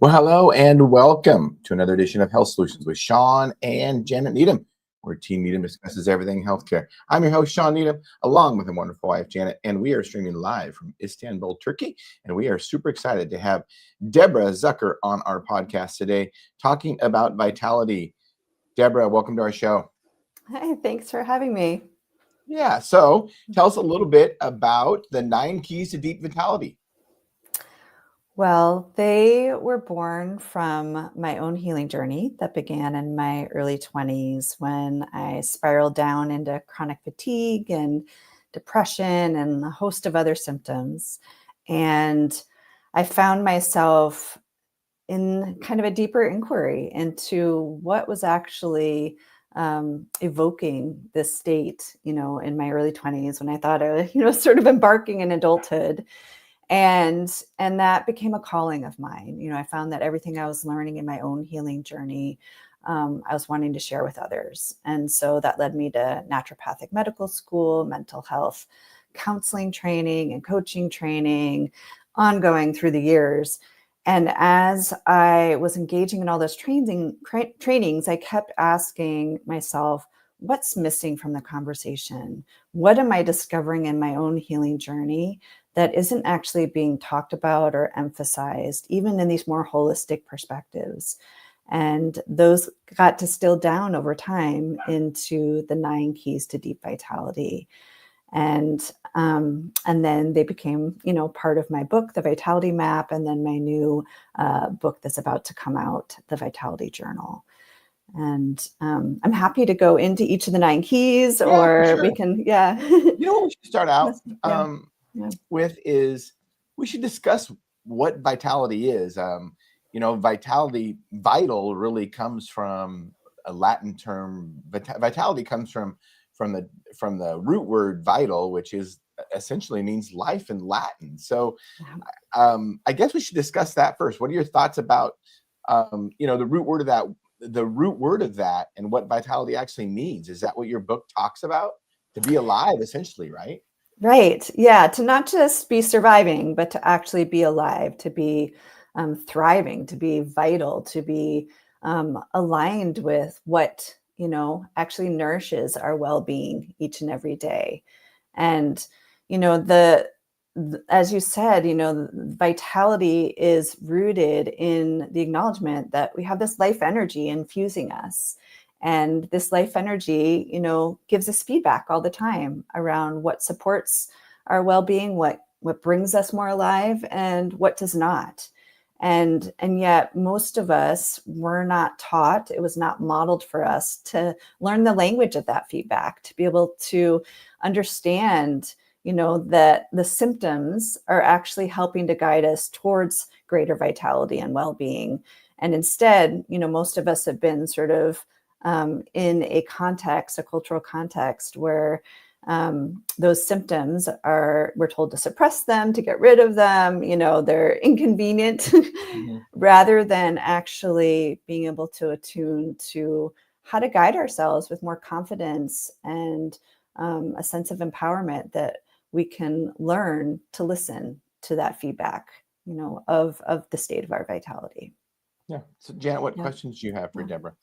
Well, hello and welcome to another edition of Health Solutions with Shawn and Janet Needham, where Team Needham discusses everything healthcare. I'm your host, Shawn Needham, along with my wonderful wife, Janet, and we are streaming live from Istanbul, Turkey. And we are super excited to have Deborah Zucker on our podcast today, talking about vitality. Deborah, welcome to our show. Hi, thanks for having me. Yeah, so tell us a little bit about the 9 keys to deep vitality. Well, they were born from my own healing journey that began in my early 20s when I spiraled down into chronic fatigue and depression and a host of other symptoms. And I found myself in kind of a deeper inquiry into what was actually evoking this state, in my early 20s when I thought I was, sort of embarking in adulthood. And that became a calling of mine. I found that everything I was learning in my own healing journey, I was wanting to share with others. And so that led me to naturopathic medical school, mental health counseling training and coaching training, ongoing through the years. And as I was engaging in all those trainings, I kept asking myself, what's missing from the conversation? What am I discovering in my own healing journey that isn't actually being talked about or emphasized, even in these more holistic perspectives? And those got distilled down over time into the 9 keys to deep vitality. And then they became, part of my book, The Vitality Map, and then my new book that's about to come out, The Vitality Journal. And I'm happy to go into each of the 9 keys, or sure. we can, You know what we should start out Yeah. with is we should discuss what vitality is. Vitality, vital, really comes from a Latin term. Vitality comes from the root word vital, which is essentially means life in Latin. So I guess we should discuss that first. What are your thoughts about the root word of that and what vitality actually means? Is that what your book talks about? To be alive, essentially, right? Right. Yeah. To not just be surviving, but to actually be alive, to be thriving, to be vital, to be aligned with what, actually nourishes our well-being each and every day. And, as you said, vitality is rooted in the acknowledgement that we have this life energy infusing us. And this life energy, gives us feedback all the time around what supports our well-being, what brings us more alive, and what does not. And yet most of us were not taught, it was not modeled for us to learn the language of that feedback, to be able to understand, that the symptoms are actually helping to guide us towards greater vitality and well-being. And instead, most of us have been sort of in a cultural context where those symptoms we're told to suppress them, to get rid of them, they're inconvenient, rather than actually being able to attune to how to guide ourselves with more confidence and a sense of empowerment that we can learn to listen to that feedback, of the state of our vitality. Yeah. So Janet, what questions do you have for Deborah?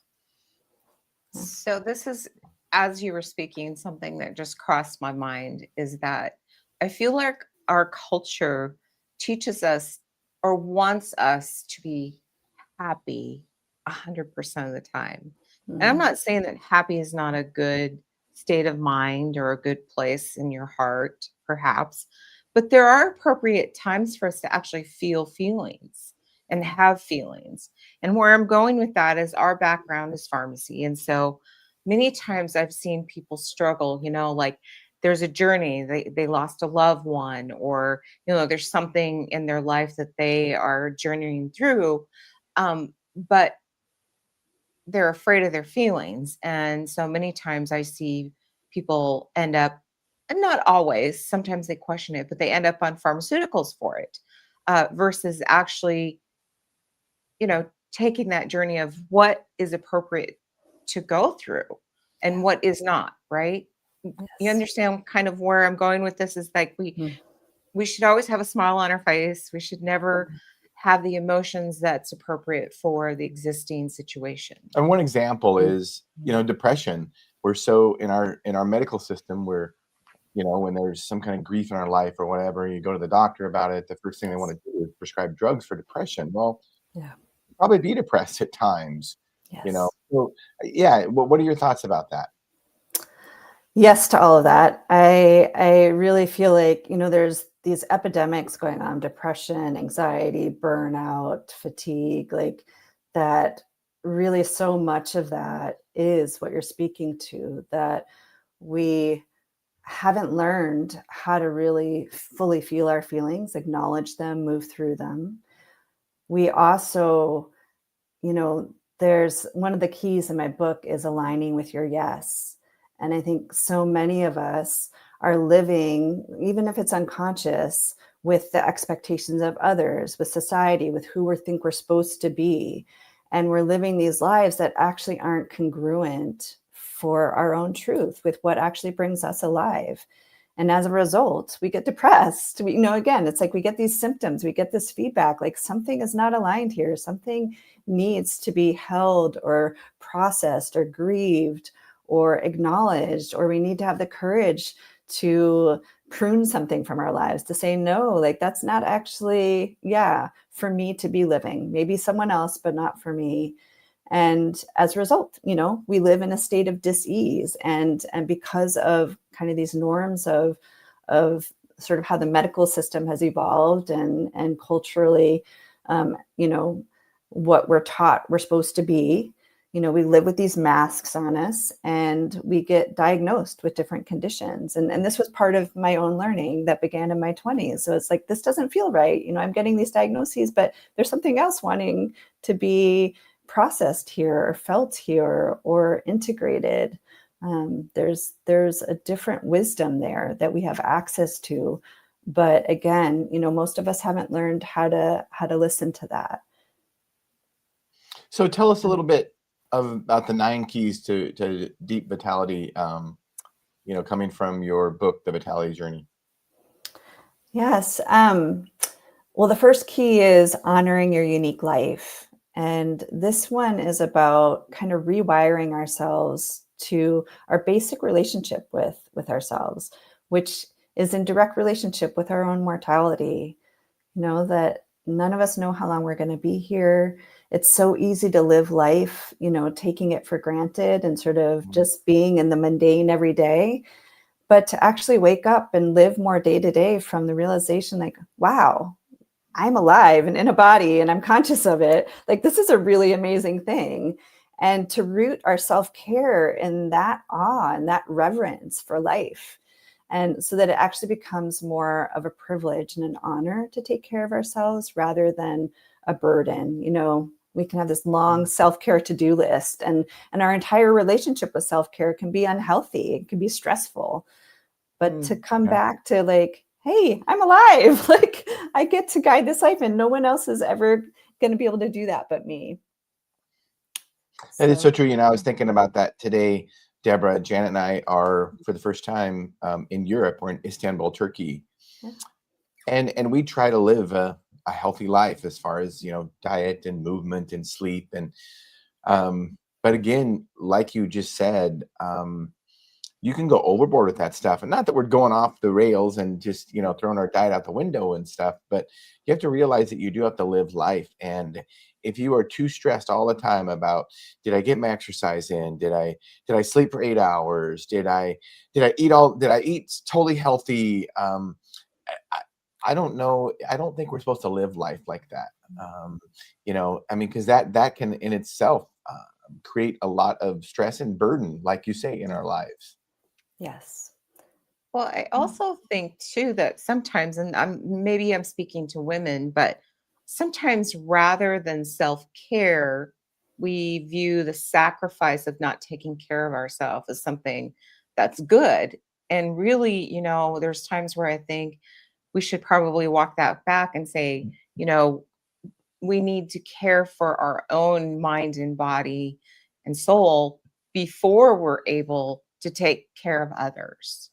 So this is, as you were speaking, something that just crossed my mind is that I feel like our culture teaches us or wants us to be happy 100% of the time. And I'm not saying that happy is not a good state of mind or a good place in your heart, perhaps, but there are appropriate times for us to actually feel feelings and have feelings. And where I'm going with that is our background is pharmacy. And so many times I've seen people struggle, like there's a journey, they lost a loved one, or, there's something in their life that they are journeying through. But they're afraid of their feelings. And so many times I see people end up, and not always, sometimes they question it, but they end up on pharmaceuticals for it, versus actually, taking that journey of what is appropriate to go through and what is not, right? Yes. You understand kind of where I'm going with this is like we should always have a smile on our face. We should never have the emotions that's appropriate for the existing situation. And one example is, depression. We're so in our medical system, where, when there's some kind of grief in our life or whatever, you go to the doctor about it, the first thing they want to do is prescribe drugs for depression. Well, Yeah. probably be depressed at times, Yes. So, yeah, what are your thoughts about that? Yes to all of that. I really feel like, there's these epidemics going on, depression, anxiety, burnout, fatigue, like that. Really, so much of that is what you're speaking to, that we haven't learned how to really fully feel our feelings, acknowledge them, move through them. We also, you know, there's one of the keys in my book is aligning with your yes. And I think so many of us are living, even if it's unconscious, with the expectations of others, with society, with who we think we're supposed to be. And we're living these lives that actually aren't congruent for our own truth, with what actually brings us alive. And as a result, we get depressed. Again, it's like we get these symptoms, we get this feedback, like something is not aligned here. Something needs to be held or processed or grieved or acknowledged, or we need to have the courage to prune something from our lives, to say, no, like that's not actually, for me to be living. Maybe someone else, but not for me. And as a result, we live in a state of dis-ease, and because of kind of these norms of sort of how the medical system has evolved, and culturally, what we're taught we're supposed to be. We live with these masks on us, and we get diagnosed with different conditions. And this was part of my own learning that began in my 20s. So it's like, this doesn't feel right. I'm getting these diagnoses, but there's something else wanting to be processed here, or felt here, or integrated. There's a different wisdom there that we have access to. But again, most of us haven't learned how to listen to that. So tell us a little bit about the 9 keys to deep vitality, coming from your book, The Vitality Journey. Yes. Well, the first key is honoring your unique life. And this one is about kind of rewiring ourselves to our basic relationship with ourselves, which is in direct relationship with our own mortality. That none of us know how long we're going to be here. It's so easy to live life, taking it for granted and sort of just being in the mundane every day. But to actually wake up and live more day to day from the realization, like, wow, I'm alive and in a body and I'm conscious of it. Like, this is a really amazing thing. And to root our self-care in that awe and that reverence for life. And so that it actually becomes more of a privilege and an honor to take care of ourselves rather than a burden. We can have this long self-care to-do list, and our entire relationship with self-care can be unhealthy. It can be stressful. But to come back to like, hey, I'm alive. Like, I get to guide this life, and no one else is ever going to be able to do that but me. That is so true. I was thinking about that today. Deborah, Janet, and I are for the first time in Europe. We're in Istanbul, Turkey, and we try to live a healthy life as far as diet and movement and sleep. And but again, like you just said, you can go overboard with that stuff. And not that we're going off the rails and just throwing our diet out the window and stuff, but you have to realize that you do have to live life. And if you are too stressed all the time about, did I get my exercise in? Did I sleep for 8 hours? Did I eat totally healthy? I don't know. I don't think we're supposed to live life like that. Because that can in itself create a lot of stress and burden, like you say, in our lives. Yes. Well, I also think too that sometimes, and maybe I'm speaking to women, but sometimes rather than self-care, we view the sacrifice of not taking care of ourselves as something that's good. And really, there's times where I think we should probably walk that back and say, we need to care for our own mind and body and soul before we're able to take care of others.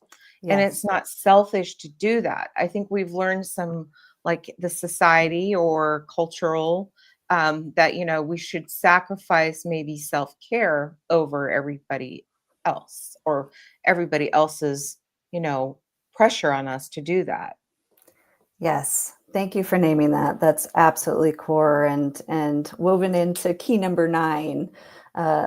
And it's Yes. not selfish to do that. I think we've learned some like the society or cultural, that, you know, we should sacrifice maybe self-care over everybody else, or everybody else's, you know, pressure on us to do that. Yes. Thank you for naming that. That's absolutely core and woven into key number 9,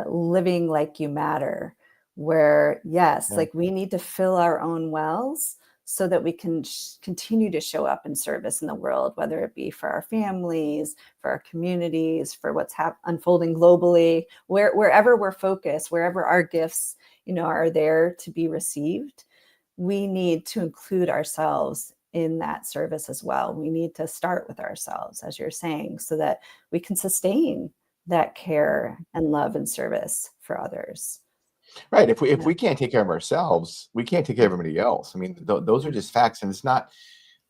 living like you matter, where yes, Yeah. like we need to fill our own wells so that we can continue to show up in service in the world, whether it be for our families, for our communities, for what's unfolding globally, wherever we're focused, wherever our gifts, you know, are there to be received. We need to include ourselves in that service as well. We need to start with ourselves, as you're saying, so that we can sustain that care and love and service for others. Right. If Yeah. we can't take care of ourselves, we can't take care of everybody else. I mean, those are just facts, and it's not.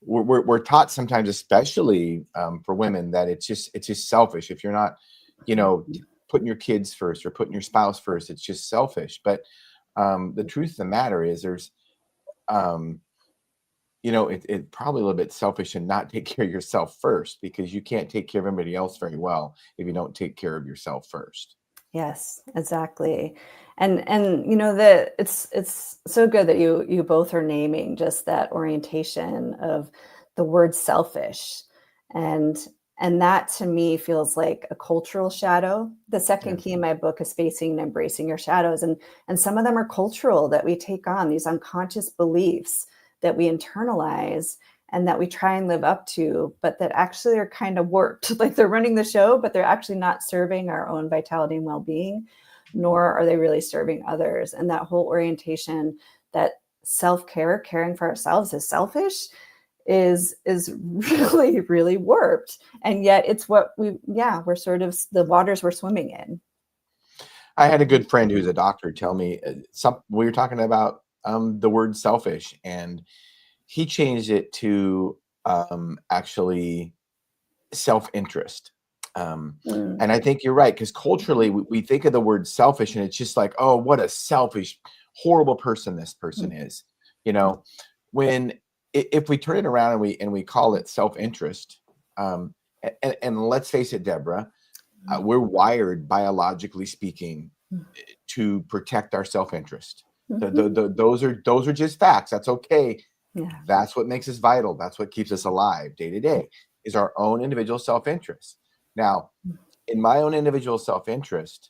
We're taught sometimes, especially for women, that it's just selfish. If you're not, you know, putting your kids first or putting your spouse first, it's just selfish. But the truth of the matter is, there's um, you know, it probably a little bit selfish to not take care of yourself first, because you can't take care of everybody else very well if you don't take care of yourself first. Yes, exactly. And you know that it's so good that you both are naming just that orientation of the word selfish. And and that to me feels like a cultural shadow. The second Yeah. key in my book is facing and embracing your shadows. And some of them are cultural, that we take on these unconscious beliefs that we internalize and that we try and live up to, but that actually are kind of warped. Like they're running the show, but they're actually not serving our own vitality and well-being, nor are they really serving others. And that whole orientation that self-care, caring for ourselves is selfish, is really, really warped. And yet it's what we're sort of the waters we're swimming in. I had a good friend who's a doctor tell me we were talking about the word selfish, and he changed it to actually self-interest. Um, Mm, and I think you're right, because culturally we think of the word selfish, and it's just like, oh, what a selfish, horrible person this person mm, is. You know, when if we turn it around and we call it self-interest, and let's face it, Deborah, we're wired, biologically speaking, mm, to protect our self-interest. mhm. Those are just facts. That's okay. Yeah. That's what makes us vital. That's what keeps us alive day to day, is our own individual self-interest. Now, in my own individual self-interest,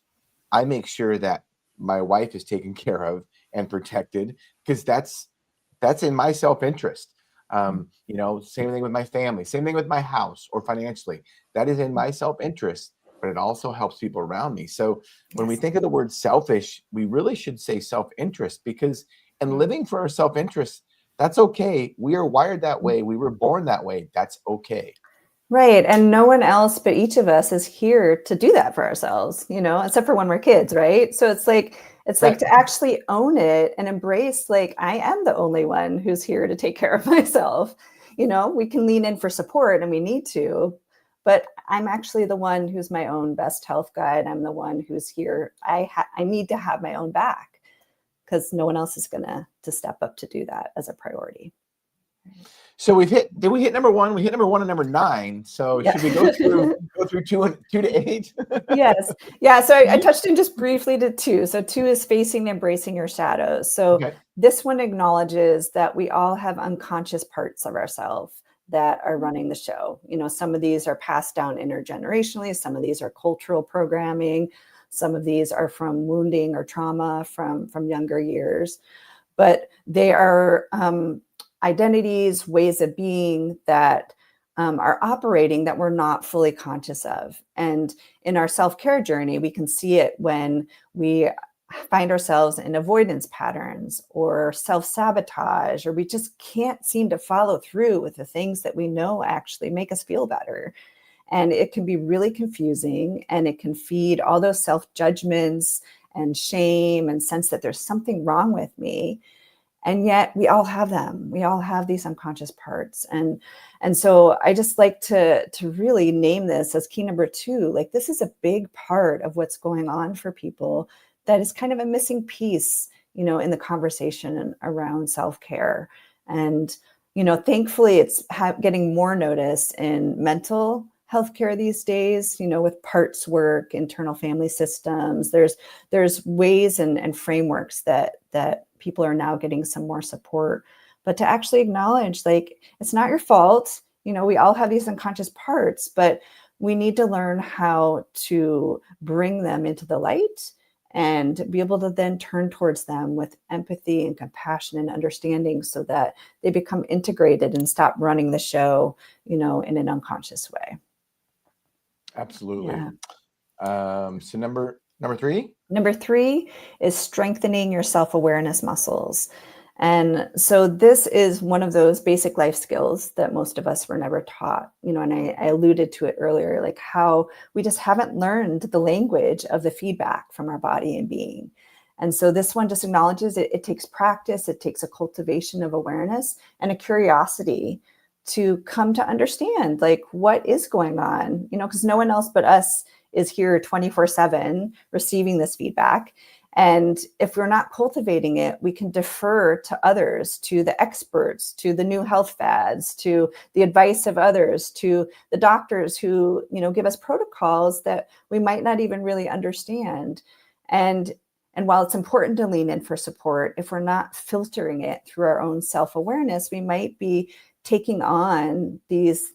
I make sure that my wife is taken care of and protected, because that's in my self-interest. You know, same thing with my family, same thing with my house or financially. That is in my self-interest, but it also helps people around me. So when we Yes. think of the word selfish, we really should say self-interest, because in living for our self-interest, that's okay. We are wired that way. We were born that way. That's okay. Right. And no one else but each of us is here to do that for ourselves, you know, except for when we're kids, right? So it's like Right. to actually own it and embrace, like, I am the only one who's here to take care of myself. You know, we can lean in for support and we need to, but I'm actually the one who's my own best health guide. I'm the one who's here. I need to have my own back because no one else is gonna to step up to do that as a priority. So did we hit number one? We hit number one and number nine. So Yeah. should we go through two to eight? Yes. Yeah. So I touched in just briefly to 2. So 2 is facing and embracing your shadows. So Okay. this one acknowledges that we all have unconscious parts of ourselves that are running the show. You know, some of these are passed down intergenerationally, some of these are cultural programming, some of these are from wounding or trauma from younger years, but they are identities, ways of being that are operating that we're not fully conscious of. And in our self-care journey, we can see it when we find ourselves in avoidance patterns or self-sabotage, or we just can't seem to follow through with the things that we know actually make us feel better. And it can be really confusing, and it can feed all those self-judgments and shame and sense that there's something wrong with me. And yet we all have them. We all have these unconscious parts. And so I just like to really name this as key number 2. Like, this is a big part of what's going on for people that is kind of a missing piece, you know, in the conversation around self-care. And, thankfully it's getting more notice in mental healthcare these days, with parts work, internal family systems. There's ways and frameworks that people are now getting some more support. But to actually acknowledge, like, it's not your fault. We all have these unconscious parts, but we need to learn how to bring them into the light and be able to then turn towards them with empathy and compassion and understanding so that they become integrated and stop running the show, in an unconscious way. Absolutely. Yeah. So number 3? Number 3 is strengthening your self-awareness muscles. And so this is one of those basic life skills that most of us were never taught, and I alluded to it earlier, like how we just haven't learned the language of the feedback from our body and being. And so this one just acknowledges it takes practice, it takes a cultivation of awareness and a curiosity to come to understand, like, what is going on, because no one else but us is here 24/7 receiving this feedback. And if we're not cultivating it, we can defer to others, to the experts, to the new health fads, to the advice of others, to the doctors who, give us protocols that we might not even really understand. And while it's important to lean in for support, if we're not filtering it through our own self-awareness, we might be taking on these,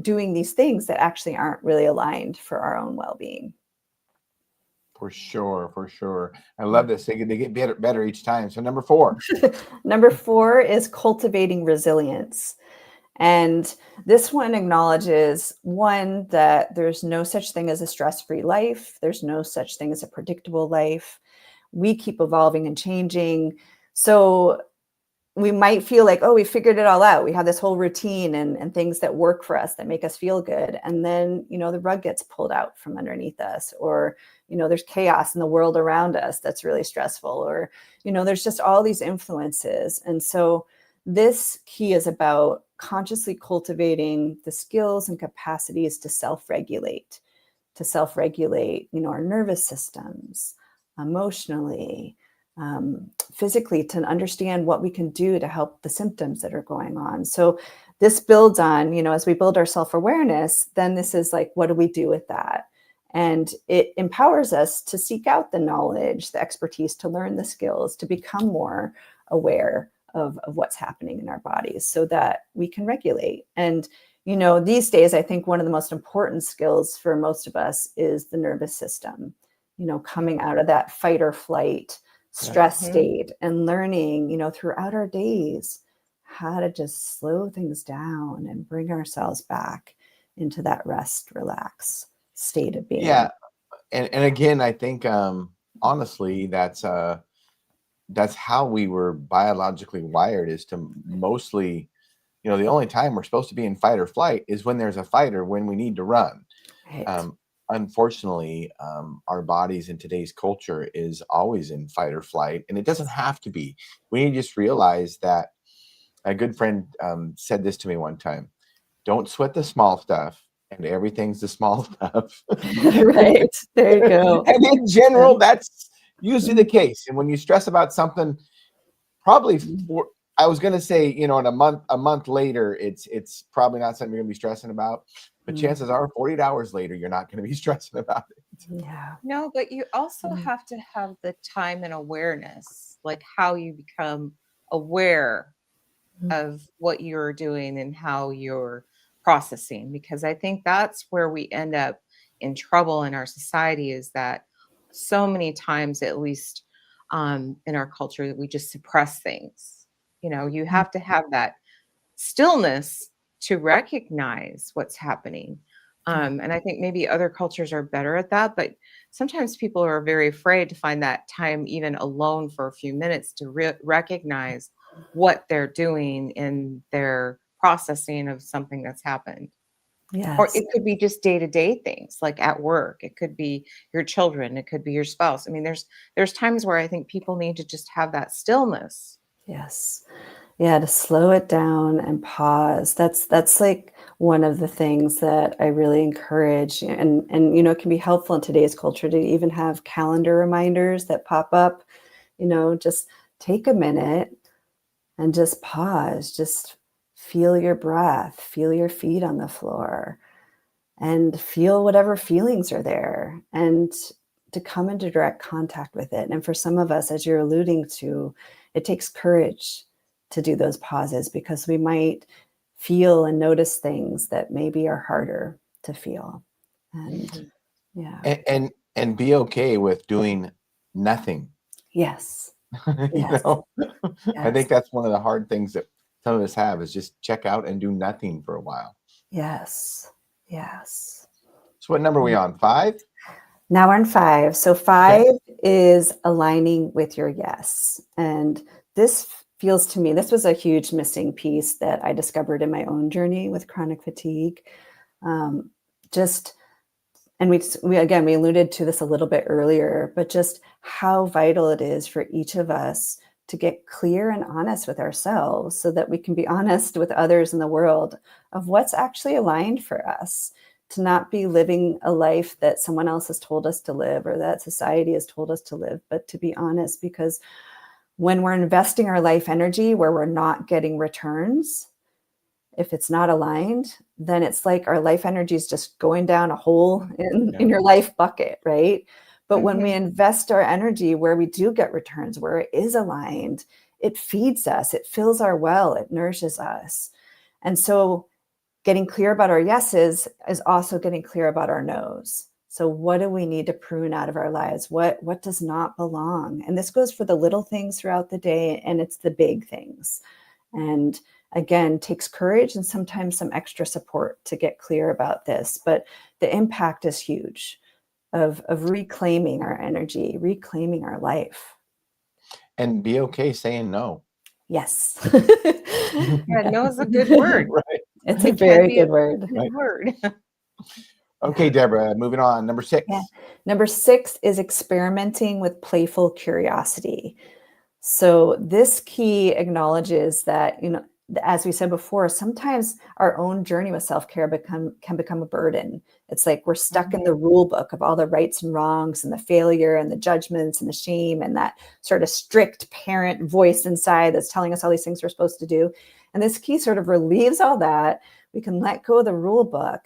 doing these things that actually aren't really aligned for our own well-being. For sure. I love this. They get better each time. So number 4. Number 4 is cultivating resilience. And this one acknowledges, one, that there's no such thing as a stress-free life. There's no such thing as a predictable life. We keep evolving and changing. So we might feel like, oh, we figured it all out. We have this whole routine and things that work for us that make us feel good. And then, the rug gets pulled out from underneath us, or, there's chaos in the world around us that's really stressful, or, there's just all these influences. And so this key is about consciously cultivating the skills and capacities to self-regulate, our nervous systems, emotionally, physically, to understand what we can do to help the symptoms that are going on. So this builds on, as we build our self-awareness, then this is like, what do we do with that? And it empowers us to seek out the knowledge, the expertise, to learn the skills, to become more aware of what's happening in our bodies so that we can regulate. And, these days, I think one of the most important skills for most of us is the nervous system, coming out of that fight or flight stress state and learning, throughout our days, how to just slow things down and bring ourselves back into that rest, relax state of being. Yeah. And again, I think, honestly, that's how we were biologically wired, is to mostly, the only time we're supposed to be in fight or flight is when there's a fight or when we need to run. Right. Unfortunately, our bodies in today's culture is always in fight or flight, and it doesn't have to be. We need to just realize that. A good friend said this to me one time: don't sweat the small stuff, and everything's the small stuff. Right. There you go. And in general, that's usually the case. And when you stress about something, probably I was going to say, in a month later, it's probably not something you're going to be stressing about. But chances are 48 hours later, you're not going to be stressing about it. Yeah. No, but you also have to have the time and awareness, like how you become aware of what you're doing and how you're processing, because I think that's where we end up in trouble in our society, is that so many times, at least in our culture, that we just suppress things. You have to have that stillness to recognize what's happening. And I think maybe other cultures are better at that, but sometimes people are very afraid to find that time, even alone for a few minutes, to recognize what they're doing in their processing of something that's happened. Yes. Or it could be just day-to-day things, like at work. It could be your children. It could be your spouse. I mean, there's times where I think people need to just have that stillness. Yes. Yeah, to slow it down and pause. That's like one of the things that I really encourage. And it can be helpful in today's culture to even have calendar reminders that pop up, just take a minute and just pause, just feel your breath, feel your feet on the floor, and feel whatever feelings are there, and to come into direct contact with it. And for some of us, as you're alluding to, it takes courage to do those pauses, because we might feel and notice things that maybe are harder to feel. And yeah. And be okay with doing nothing. Yes. You Yes. know, I Yes. think that's one of the hard things that some of us have, is just check out and do nothing for a while. Yes. Yes. So what number are we on? 5? Now we're on 5. So 5 is aligning with your yes. And this feels to me, this was a huge missing piece that I discovered in my own journey with chronic fatigue. Just, and we again, we alluded to this a little bit earlier, but just how vital it is for each of us to get clear and honest with ourselves, so that we can be honest with others in the world of what's actually aligned for us, to not be living a life that someone else has told us to live or that society has told us to live, but to be honest, because when we're investing our life energy where we're not getting returns, if it's not aligned, then it's like our life energy is just going down a hole in your life bucket, right? But when we invest our energy where we do get returns, where it is aligned, it feeds us, it fills our well, it nourishes us. And so getting clear about our yeses is also getting clear about our nos. So what do we need to prune out of our lives? What does not belong? And this goes for the little things throughout the day, and it's the big things. And again, takes courage and sometimes some extra support to get clear about this. But the impact is huge of reclaiming our energy, reclaiming our life. And be okay saying no. Yes. Yeah, no is a good word. Right. It's a It can very be good word. Good word. Okay, Deborah, moving on. Number 6. Yeah. Number 6 is experimenting with playful curiosity. So this key acknowledges that, as we said before, sometimes our own journey with self-care can become a burden. It's like we're stuck in the rule book of all the rights and wrongs and the failure and the judgments and the shame and that sort of strict parent voice inside that's telling us all these things we're supposed to do. And this key sort of relieves all that. We can let go of the rule book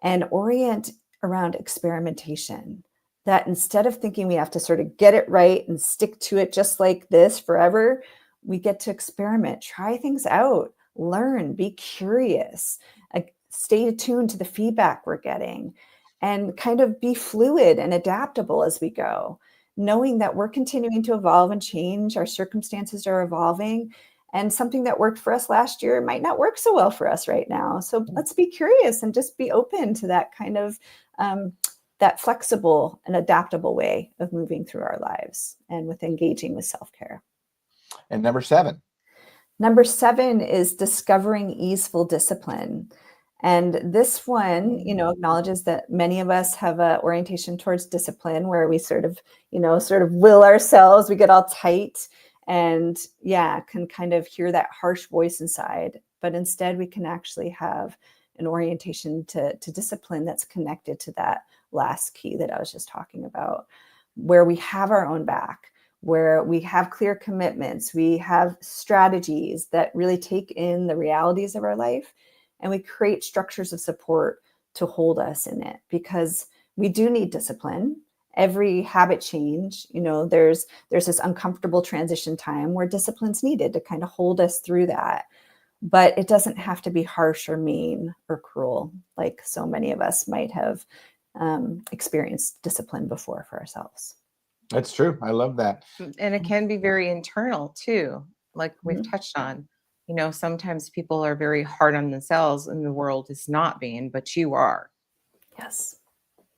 and orient around experimentation. That instead of thinking we have to sort of get it right and stick to it just like this forever, we get to experiment, try things out, learn, be curious, stay attuned to the feedback we're getting, and kind of be fluid and adaptable as we go, knowing that we're continuing to evolve and change, our circumstances are evolving, and something that worked for us last year might not work so well for us right now. So let's be curious and just be open to that kind of that flexible and adaptable way of moving through our lives and with engaging with self-care. And number 7. Number 7 is discovering easeful discipline. And this one, acknowledges that many of us have an orientation towards discipline where we sort of will ourselves, we get all tight and can kind of hear that harsh voice inside. But instead we can actually have an orientation to discipline that's connected to that last key that I was just talking about, where we have our own back, where we have clear commitments, we have strategies that really take in the realities of our life, and we create structures of support to hold us in it, because we do need discipline. Every habit change, there's this uncomfortable transition time where discipline's needed to kind of hold us through that. But it doesn't have to be harsh or mean or cruel, like so many of us might have experienced discipline before for ourselves. That's true. I love that. And it can be very internal too, like we've touched on. Sometimes people are very hard on themselves and the world is not being, but you are. Yes.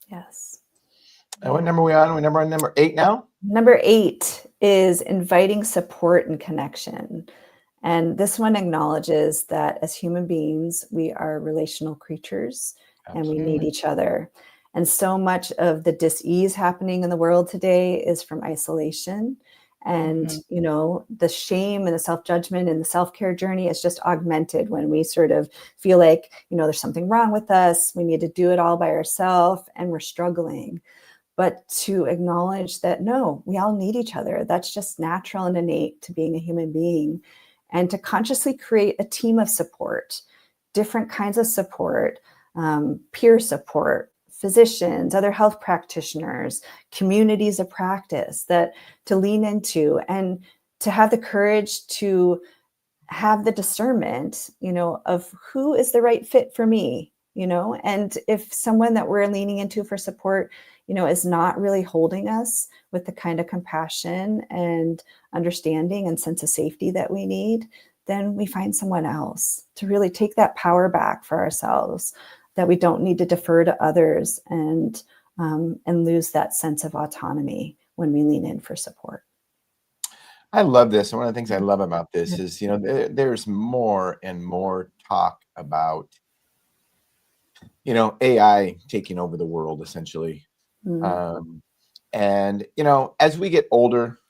Yes. And what number are we on? We're on number 8 now? Number 8 is inviting support and connection. And this one acknowledges that as human beings, we are relational creatures. Absolutely. And we need each other. And so much of the dis-ease happening in the world today is from isolation. And, the shame and the self-judgment and the self-care journey is just augmented when we sort of feel like, there's something wrong with us. We need to do it all by ourselves and we're struggling. But to acknowledge that, no, we all need each other. That's just natural and innate to being a human being. and to consciously create a team of support, different kinds of support, peer support, physicians, other health practitioners, communities of practice that to lean into, and to have the courage to have the discernment, of who is the right fit for me, and if someone that we're leaning into for support, is not really holding us with the kind of compassion and understanding and sense of safety that we need, then we find someone else to really take that power back for ourselves, that we don't need to defer to others and lose that sense of autonomy when we lean in for support. I love this. And one of the things I love about this is, there's more and more talk about, AI taking over the world, essentially. Mm. And, as we get older,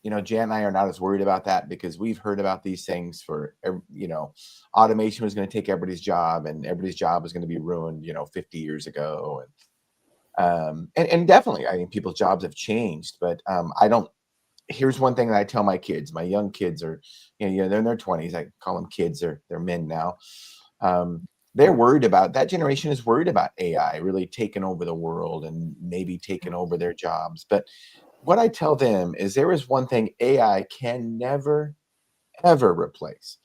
Jan and I are not as worried about that because we've heard about these things for, automation was going to take everybody's job and everybody's job was going to be ruined, 50 years ago. And definitely, I mean, people's jobs have changed, but here's one thing that I tell my kids. My young kids are, they're in their 20s. I call them kids. They're men now. They're worried about, that generation is worried about AI really taking over the world and maybe taking over their jobs. But what I tell them is there is one thing AI can never, ever replace,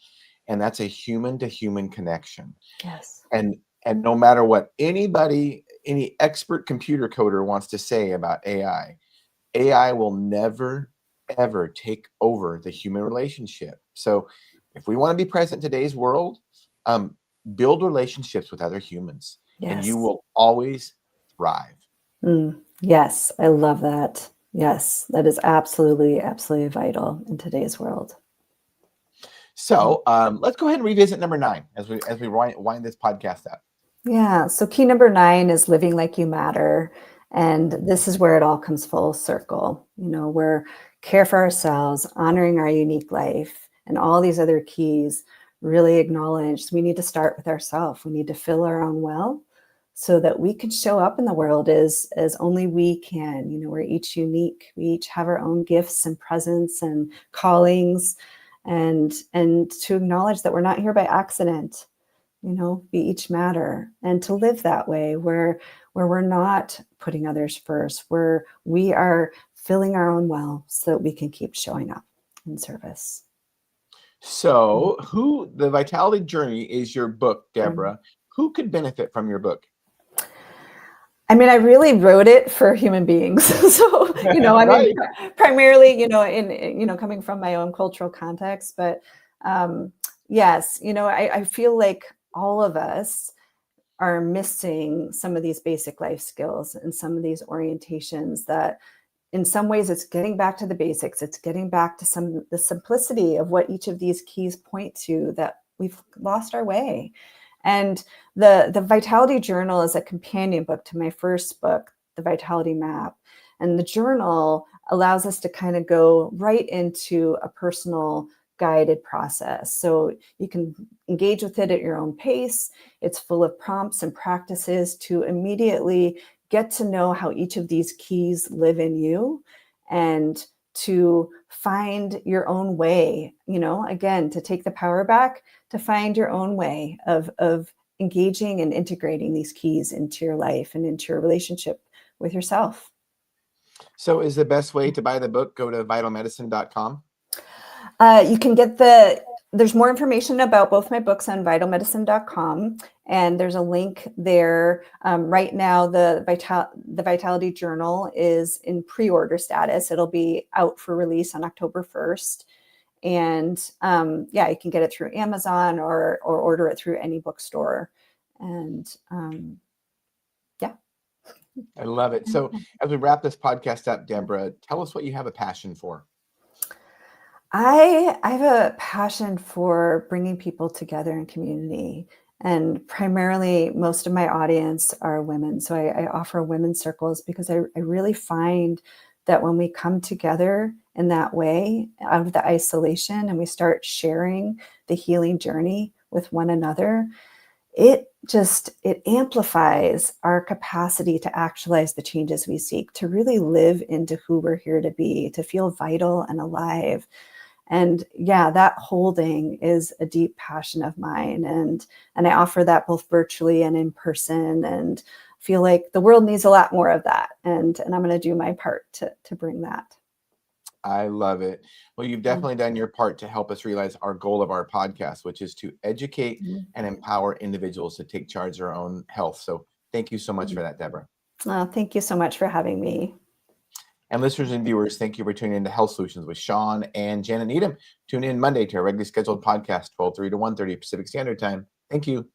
and that's a human to human connection. Yes. And no matter what any expert computer coder wants to say about AI will never, ever take over the human relationship. So if we want to be present in today's world, build relationships with other humans, and you Yes. will always thrive. Yes, I love that. Yes, that is absolutely, absolutely vital in today's world. So let's go ahead and revisit number 9 as we wind this podcast up. Yeah. So key number 9 is living like you matter. And this is where it all comes full circle. We're care for ourselves, honoring our unique life, and all these other keys really acknowledge we need to start with ourselves. We need to fill our own well so that we can show up in the world as only we can. We're each unique. We each have our own gifts and presence and callings, and to acknowledge that we're not here by accident. We each matter, and to live that way where we're not putting others first, where we are filling our own well so that we can keep showing up in service. So the Vitality Journey is your book, Deborah. Who could benefit from your book? I mean, I really wrote it for human beings. So, Right. Primarily, in, coming from my own cultural context, but yes, I feel like all of us are missing some of these basic life skills and some of these orientations that in some ways it's getting back to the basics. It's getting back to the simplicity of what each of these keys point to, that we've lost our way. And the Vitality Journal is a companion book to my first book, The Vitality Map. And the journal allows us to kind of go right into a personal guided process. So you can engage with it at your own pace. It's full of prompts and practices to immediately get to know how each of these keys live in you, and to find your own way, again, to take the power back, to find your own way of engaging and integrating these keys into your life and into your relationship with yourself. So is the best way to buy the book, go to vitalmedicine.com? You can get there's more information about both my books on vitalmedicine.com, and there's a link there. Right now, the Vitality Journal is in pre-order status. It'll be out for release on October 1st. And you can get it through Amazon or order it through any bookstore. And I love it. So as we wrap this podcast up, Deborah, tell us what you have a passion for. I have a passion for bringing people together in community, and primarily most of my audience are women. So I offer women's circles because I really find that when we come together in that way, out of the isolation, and we start sharing the healing journey with one another, it amplifies our capacity to actualize the changes we seek, to really live into who we're here to be, to feel vital and alive. And yeah, that holding is a deep passion of mine. And I offer that both virtually and in person, and feel like the world needs a lot more of that. And I'm going to do my part to bring that. I love it. Well, you've definitely done your part to help us realize our goal of our podcast, which is to educate and empower individuals to take charge of their own health. So thank you so much for that, Deborah. Thank you so much for having me. And listeners and viewers, thank you for tuning in to Health Solutions with Shawn and Janet Needham. Tune in Monday to our regularly scheduled podcast, 12:30 to 1:30 Pacific Standard Time. Thank you.